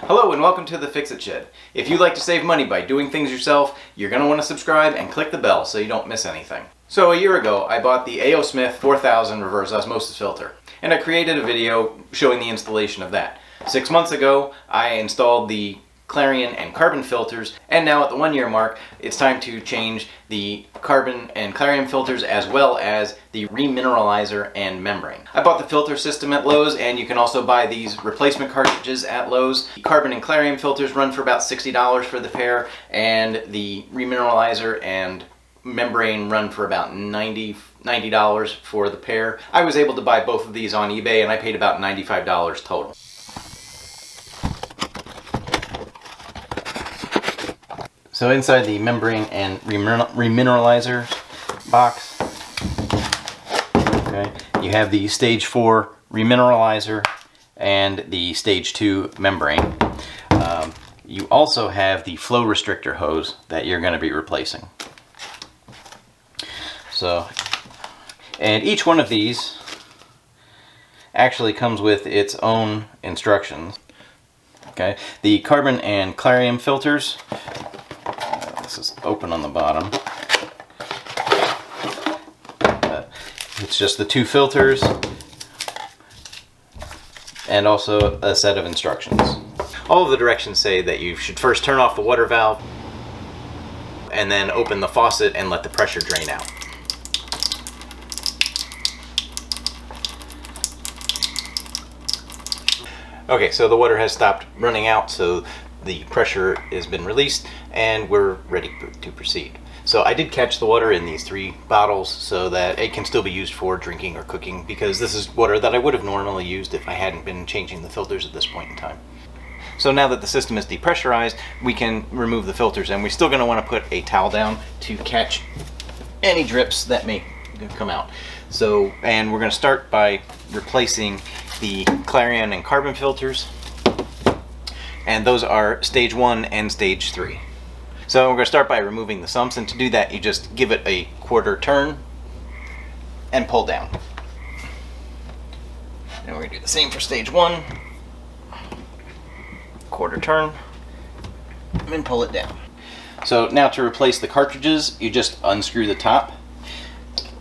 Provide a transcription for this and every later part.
Hello and welcome to the Fix-It Shed. If you'd like to save money by doing things yourself, you're going to want to subscribe and click the bell so you don't miss anything. So a year ago, I bought the AO-US-RO-4000 reverse osmosis filter, and I created a video showing the installation of that. 6 months ago, I installed the Clarion and Carbon filters, and now at the 1 year mark, it's time to change the Carbon and Claryum filters as well as the Remineralizer and membrane. I bought the filter system at Lowe's, and you can also buy these replacement cartridges at Lowe's. The Carbon and Claryum filters run for about $60 for the pair, and the Remineralizer and membrane run for about $90 for the pair. I was able to buy both of these on eBay, and I paid about $95 total. So inside the membrane and remineralizer box, okay, you have the stage 4 remineralizer and the stage 2 membrane. You also have the flow restrictor hose that you're going to be replacing. So, and each one of these actually comes with its own instructions. Okay, the Carbon and Claryum filters. This is open on the bottom. It's just the 2 filters and also a set of instructions. All of the directions say that you should first turn off the water valve and then open the faucet and let the pressure drain out. Okay, so the water has stopped running out, so the pressure has been released and we're ready to proceed. So I did catch the water in these 3 bottles so that it can still be used for drinking or cooking, because this is water that I would have normally used if I hadn't been changing the filters at this point in time. So now that the system is depressurized, we can remove the filters, and we're still going to want to put a towel down to catch any drips that may come out. So, and we're going to start by replacing the Clarion and Carbon filters, and those are stage 1 and stage 3. So we're going to start by removing the sumps, and to do that you just give it a quarter turn and pull down. And we're going to do the same for stage 1. Quarter turn and pull it down. So now to replace the cartridges, you just unscrew the top.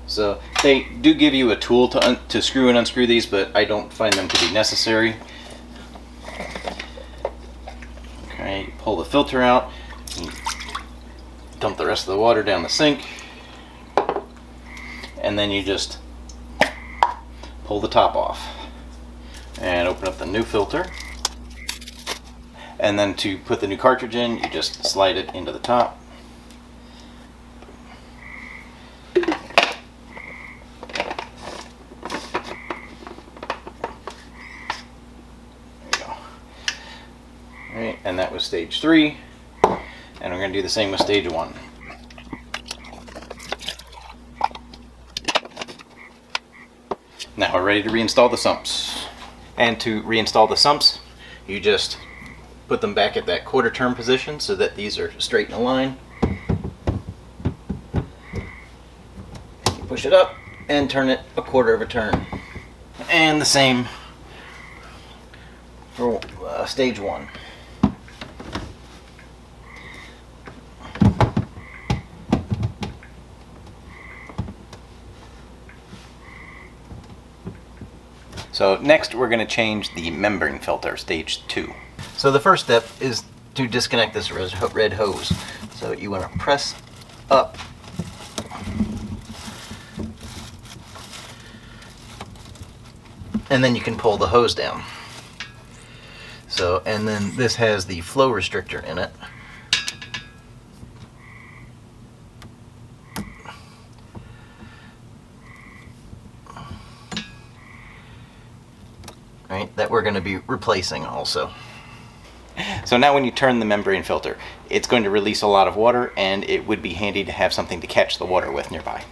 So they do give you a tool to screw and unscrew these, but I don't find them to be necessary. Okay, you pull the filter out, you dump the rest of the water down the sink, and then you just pull the top off and open up the new filter. And then to put the new cartridge in, you just slide it into the top. Right, and that was stage 3, and we're going to do the same with stage 1. Now we're ready to reinstall the sumps. And to reinstall the sumps, you just put them back at that quarter turn position so that these are straight in a line. You push it up and turn it a quarter of a turn. And the same for stage 1. So next we're going to change the membrane filter, stage 2. So the first step is to disconnect this red hose. So you want to press up and then you can pull the hose down. So, and then this has the flow restrictor in it. Right, that we're going to be replacing also. So now when you turn the membrane filter, it's going to release a lot of water, and it would be handy to have something to catch the water with nearby.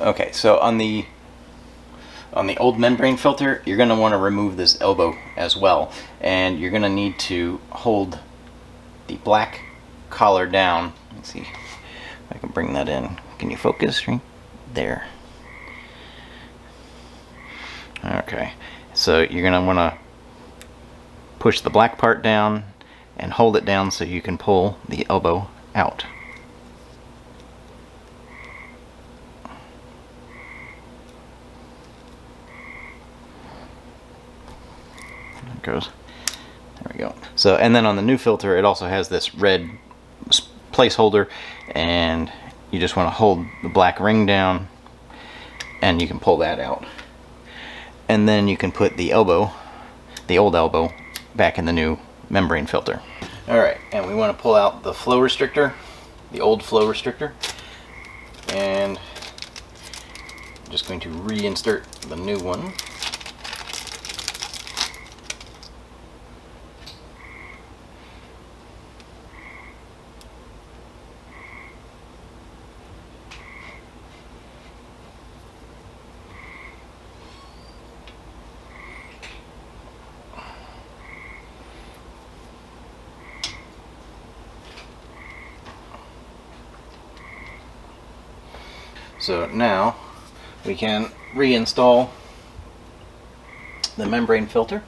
Okay, so on the old membrane filter, you're going to want to remove this elbow as well, and you're going to need to hold the black collar down. Let's see if I can bring that in. Can you focus right there? Okay, so you're going to want to push the black part down and hold it down so you can pull the elbow out. There it goes. There we go. So, and then on the new filter, it also has this red placeholder, and you just want to hold the black ring down and you can pull that out. And then you can put the elbow, the old elbow, back in the new membrane filter. Alright, and we want to pull out the flow restrictor, the old flow restrictor, and I'm just going to reinsert the new one. So now we can reinstall the membrane filter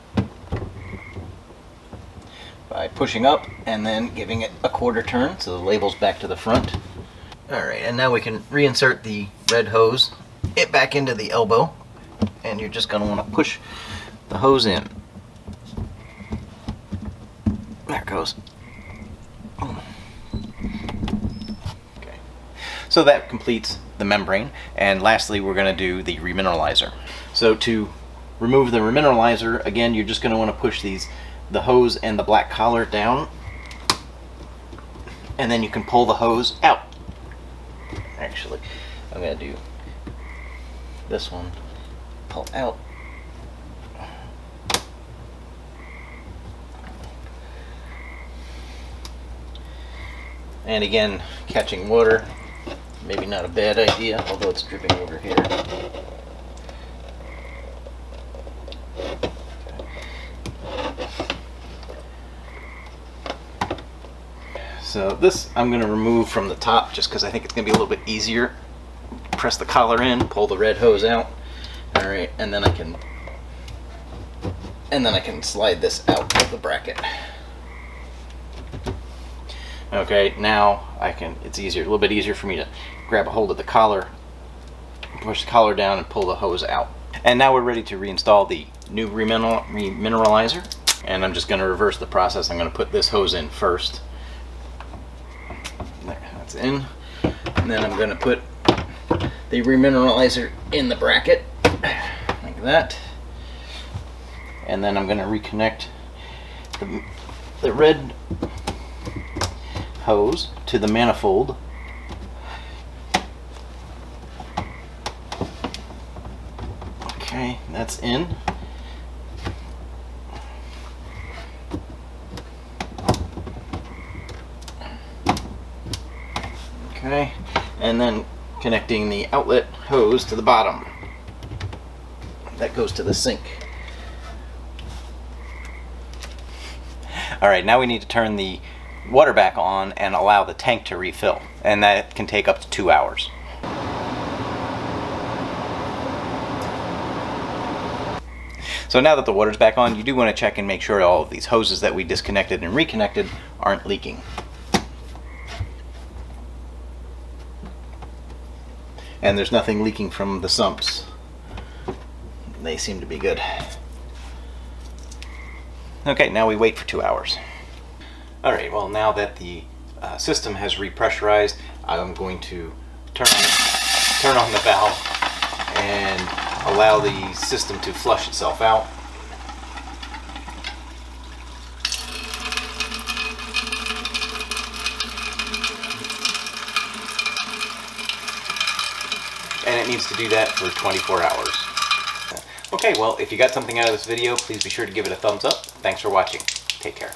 by pushing up and then giving it a quarter turn so the label's back to the front. Alright, and now we can reinsert the red hose it back into the elbow, and you're just going to want to push the hose in. There it goes. Okay. So that completes the membrane, and lastly we're going to do the remineralizer. So to remove the remineralizer, again, you're just going to want to push the hose and the black collar down, and then you can pull the hose out. Actually, I'm going to do this one, pull out. And again, catching water, maybe not a bad idea, although it's dripping over here. So this I'm going to remove from the top just because I think it's going to be a little bit easier. Press the collar in, pull the red hose out. All right, and then I can slide this out of the bracket. Okay, now it's easier, a little bit easier for me to grab a hold of the collar, push the collar down and pull the hose out. And now we're ready to reinstall the new remineralizer. And I'm just going to reverse the process. I'm going to put this hose in first. There, that's in. And then I'm going to put the remineralizer in the bracket, like that. And then I'm going to reconnect the red hose to the manifold. Okay, that's in. Okay, and then connecting the outlet hose to the bottom. That goes to the sink. Alright, now we need to turn the water back on and allow the tank to refill, and that can take up to 2 hours. So now that the water's back on, you do want to check and make sure all of these hoses that we disconnected and reconnected aren't leaking. And there's nothing leaking from the sumps. They seem to be good. Okay, now we wait for 2 hours. Alright, well, now that the system has repressurized, I'm going to turn on the valve and allow the system to flush itself out. And it needs to do that for 24 hours. Okay, well, if you got something out of this video, please be sure to give it a thumbs up. Thanks for watching. Take care.